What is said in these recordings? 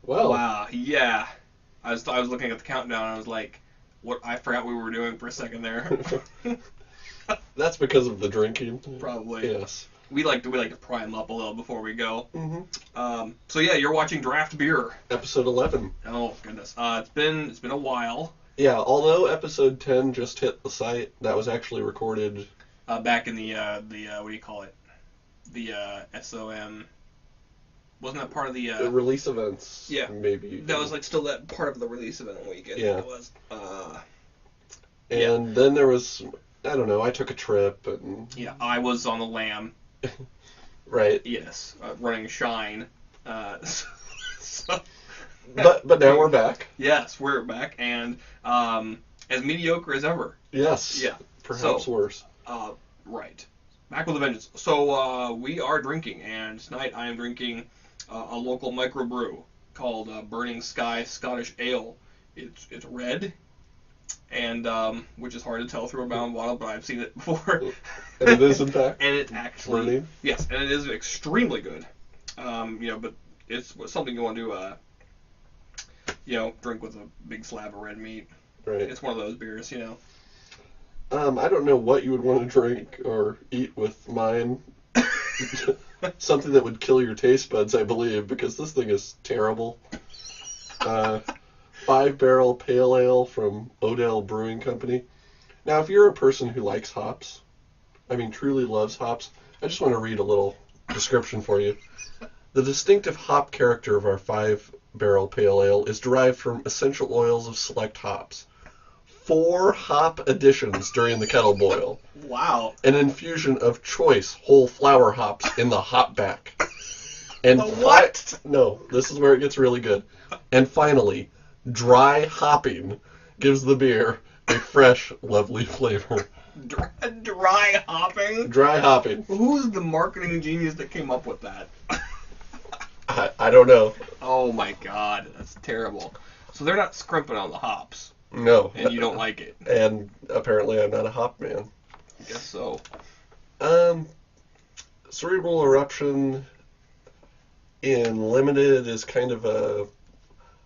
Well, Wow, yeah. I was looking at the countdown and I was like, what? I forgot we were doing for a second there. that's because of the drinking. Probably. Yes. We like to prime up a little before we go. hmm So yeah, you're watching Draft Beer. Episode 11. Oh goodness. It's been a while. Yeah, although episode 10 just hit the site, that was actually recorded. Back in the what do you call it? The SOM. Wasn't that part of the The release events. yeah. Maybe. That was like still that part of the release event week. I think Yeah. it was. And then there was, I don't know, I took a trip and. Yeah, I was on the lam. Right. Yes, running Shine. So, But now we're back. yes, we're back and as mediocre as ever. Yes. Yeah. Perhaps So, worse. Right. Back with a vengeance. So we are drinking, and tonight I am drinking a local microbrew called Burning Sky Scottish Ale. It's red, and which is hard to tell through a bound bottle, but I've seen it before. And it is, in fact, and it actually burning. yes, and it is extremely good. But it's something you want to drink with a big slab of red meat. Right. It's one of those beers. I don't know what you would want to drink or eat with mine. Something that would kill your taste buds, I believe, because this thing is terrible. 5-barrel pale ale from Odell Brewing Company. Now, if you're a person who likes hops, I mean truly loves hops, I just want to read a little description for you. The distinctive hop character of our 5-barrel pale ale is derived from essential oils of select hops. 4 hop additions during the kettle boil. Wow. An infusion of choice whole flower hops in the hop back. And What? No, this is where it gets really good. And finally, dry hopping gives the beer a fresh, lovely flavor. Dry hopping? Dry hopping. Who's the marketing genius that came up with that? I don't know. Oh my god, that's terrible. So they're not scrimping on the hops, No. and you don't like it. And apparently I'm not a hop man. I guess so. Cerebral eruption in limited is kind of a...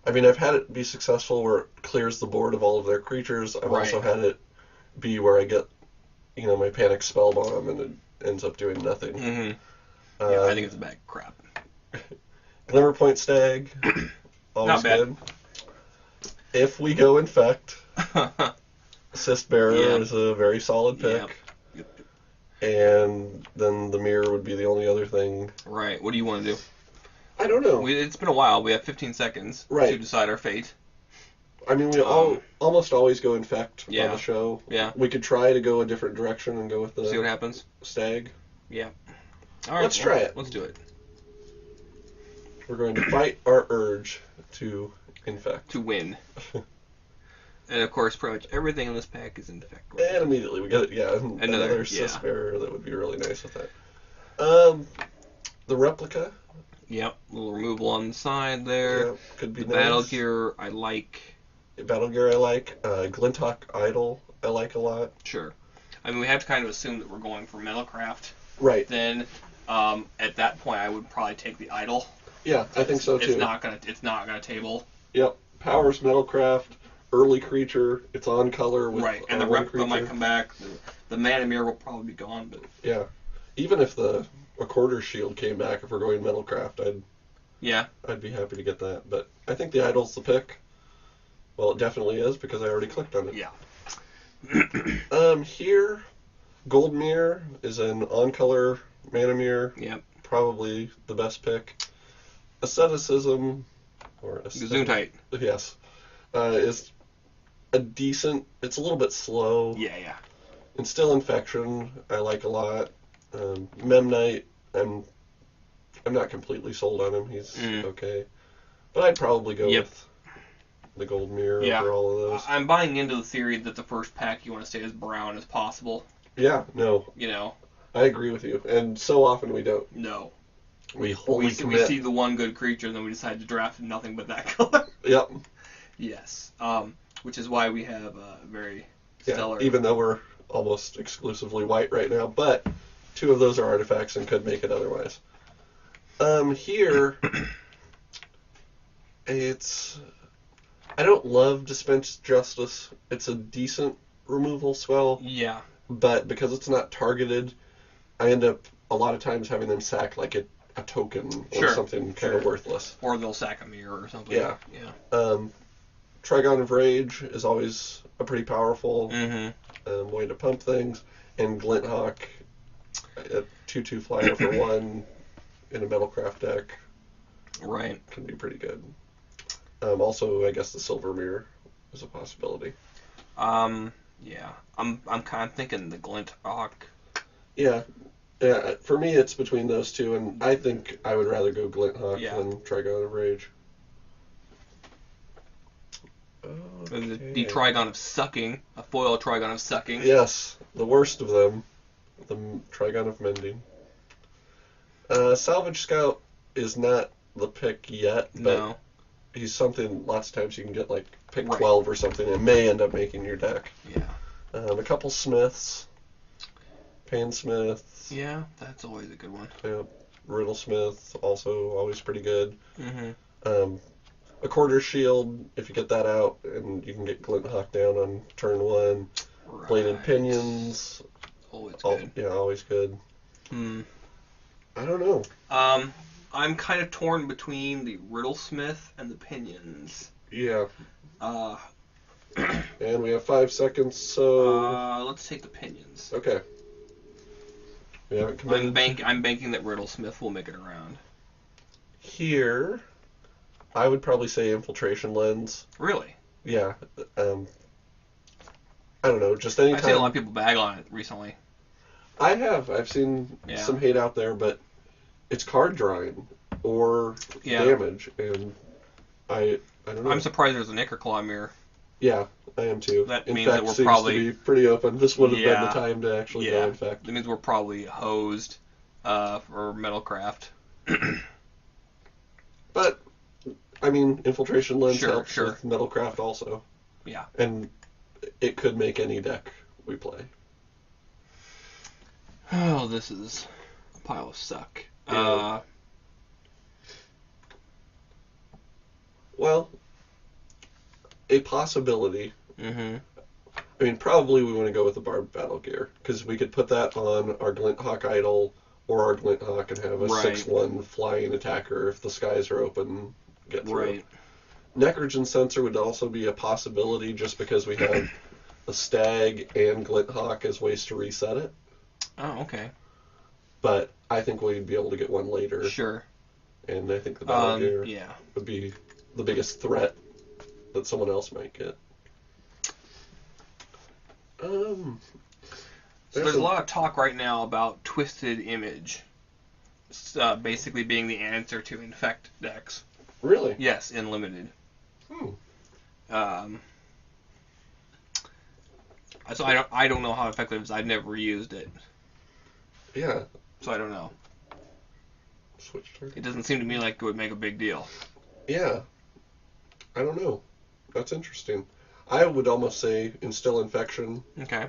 I mean, I've had it be successful where it clears the board of all of their creatures. I've Right. also had it be where I get, my panic spell bomb and it ends up doing nothing. Mm-hmm. Yeah, I think it's a bad crap. Glimmer Point Stag, always Not bad. good. If we go infect, Cyst Bearer Yeah. is a very solid pick. Yep. And then the mirror would be the only other thing. Right. What do you want to do? I don't know. It's been a while. We have 15 seconds Right. to decide our fate. I mean, we almost always go infect on Yeah. the show. Yeah. We could try to go a different direction and go with See what the happens. stag. Yeah. All right. Let's try it. Let's do it. We're going to fight our urge to infect. To win. And of course, pretty much everything in this pack is infect. Right? And immediately we get it. Yeah, another yeah. Cyst Bearer that would be really nice with that. The replica. Yep. Little removal on the side there. Yeah, could be The nice. battle gear I like. Battle gear I like. Glintock Idol I like a lot. Sure. I mean, we have to kind of assume that we're going for Metalcraft. Right. Then, at that point, I would probably take the Idol. Yeah, I think so too. It's not gonna table. Yep. Powers Metalcraft. Early creature. It's on color with Right, and the one replica might creature. come back. The Mana Mirror will probably be gone, but Yeah. Even if a quarter shield came back, if we're going Metalcraft, yeah, I'd be happy to get that. But I think the Idol's the pick. Well, it definitely is because I already clicked on it. yeah. Here, Gold Mirror is an on-color Mana Mirror. Yep. Probably the best pick. Asceticism, or Gesundheit. Yes, is a decent. It's a little bit slow. Yeah. And still Infection, I like a lot. Memnite, I'm not completely sold on him. He's okay, but I'd probably go with the Gold Mirror over all of those. I'm buying into the theory that the first pack you want to stay as brown as possible. Yeah, no, I agree with you. And so often we don't. No. We We see the one good creature, and then we decide to draft nothing but that color. Yep. Yes. Which is why we have very stellar. Even though we're almost exclusively white right now, but 2 of those are artifacts and could make it otherwise. Here, It's... I don't love Dispense Justice. It's a decent removal spell, Yeah. but because it's not targeted, I end up a lot of times having them sack like a token or Sure, something kind sure. of worthless. Or they'll sack a mirror or something. Yeah. Yeah. Trigon of Rage is always a pretty powerful Mm-hmm. way to pump things, and Glinthawk, a 2/2 flyer for 1 in a Metalcraft deck Right. can be pretty good. Also, I guess the Silver Mirror is a possibility. Yeah. I'm kind of thinking the Glinthawk. Yeah. Yeah, for me, it's between those two, and I think I would rather go Glinthawk than Trigon of Rage. The Trigon of Sucking, a foil Trigon of Sucking. Yes, the worst of them, the Trigon of Mending. Salvage Scout is not the pick yet, but No. he's something lots of times you can get like pick Right. 12 or something and may end up making your deck. Yeah. A couple Smiths, Pansmith, Yeah, that's always a good one. Riddlesmith, also always pretty good. Mm-hmm. A Quarter Shield, if you get that out, and you can get Glinthawk down on turn 1. Right. Bladed Pinions, Always good. yeah, always good. Hmm. I don't know. I'm kind of torn between the Riddlesmith and the Pinions. Yeah. Uh, And we have 5 seconds, so... let's take the Pinions. Okay. We haven't committed. I'm banking that Riddlesmith will make it around. Here, I would probably say Infiltration Lens. Really? Yeah. I don't know, just anytime... I've seen a lot of people bag on it recently. I have. I've seen some hate out there, but it's card drawing or damage, and I don't know. I'm surprised there's a Nickerclaw mirror. Yeah, I am too. That in means fact, that we're seems probably to be pretty open. This would have been the time to actually go. In fact, that means we're probably hosed for Metalcraft. But I mean, Infiltration Lens helps sure. with Metalcraft also. Yeah, and it could make any deck we play. Oh, this is a pile of suck. Yeah. Well, a possibility. Mm-hmm. I mean, probably we want to go with the Barbed Battle Gear, because we could put that on our Glinthawk Idol or our Glinthawk and have a 6/1 flying attacker if the skies are open, get through. Right. Necrogen Sensor would also be a possibility just because we have a Stag and Glinthawk as ways to reset it. Oh, okay. But I think we'd be able to get one later. Sure. And I think the Battle Gear yeah. would be the biggest threat that someone else might get. So there's a lot of talk right now about Twisted Image, basically being the answer to Infect decks. Really? Yes, in Limited. So I don't know how effective it is. I've never used it. Yeah. So I don't know. Switch turn. It doesn't seem to me like it would make a big deal. Yeah. I don't know. That's interesting. I would almost say Instill Infection. Okay.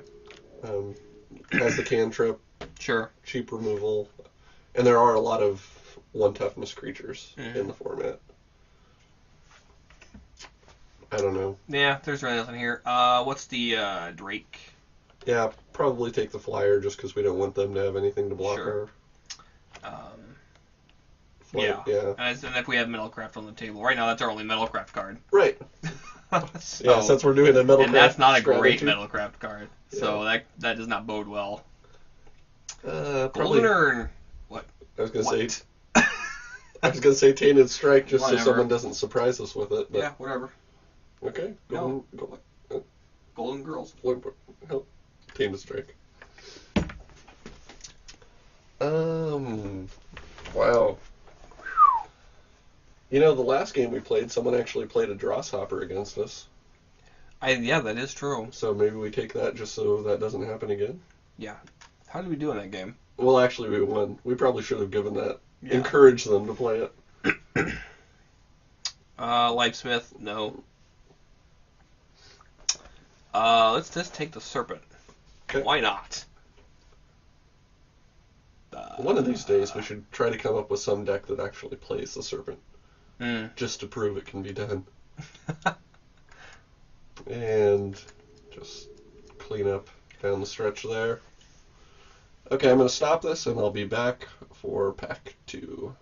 Has the cantrip. Sure. Cheap removal. And there are a lot of 1 toughness creatures in the format. I don't know. Yeah, there's really nothing here. What's the Drake? Yeah, probably take the flyer just because we don't want them to have anything to block Sure. our... Yeah. Yeah. And if we have Metalcraft on the table. Right now, that's our only Metalcraft card. Right. So, yeah, since we're doing a Metalcraft and that's not a great strategy. Metalcraft card. So that does not bode well. Probably, Golden Urn. What? I was gonna say Tainted Strike just Whatever. so someone doesn't surprise us with it. But, Yeah, whatever. Okay. Golden Girls. Help. Tainted Strike. Wow. You know, the last game we played, someone actually played a Drawshopper against us. Yeah, that is true. So maybe we take that just so that doesn't happen again. Yeah. How did we do in that game? Well, actually, we won. We probably should have given that. Yeah. Encouraged them to play it. Leipsmith, no. Let's just take the Serpent. Okay. Why not? One of these days, we should try to come up with some deck that actually plays the Serpent. just to prove it can be done. And just clean up down the stretch there. Okay, I'm going to stop this and I'll be back for pack 2.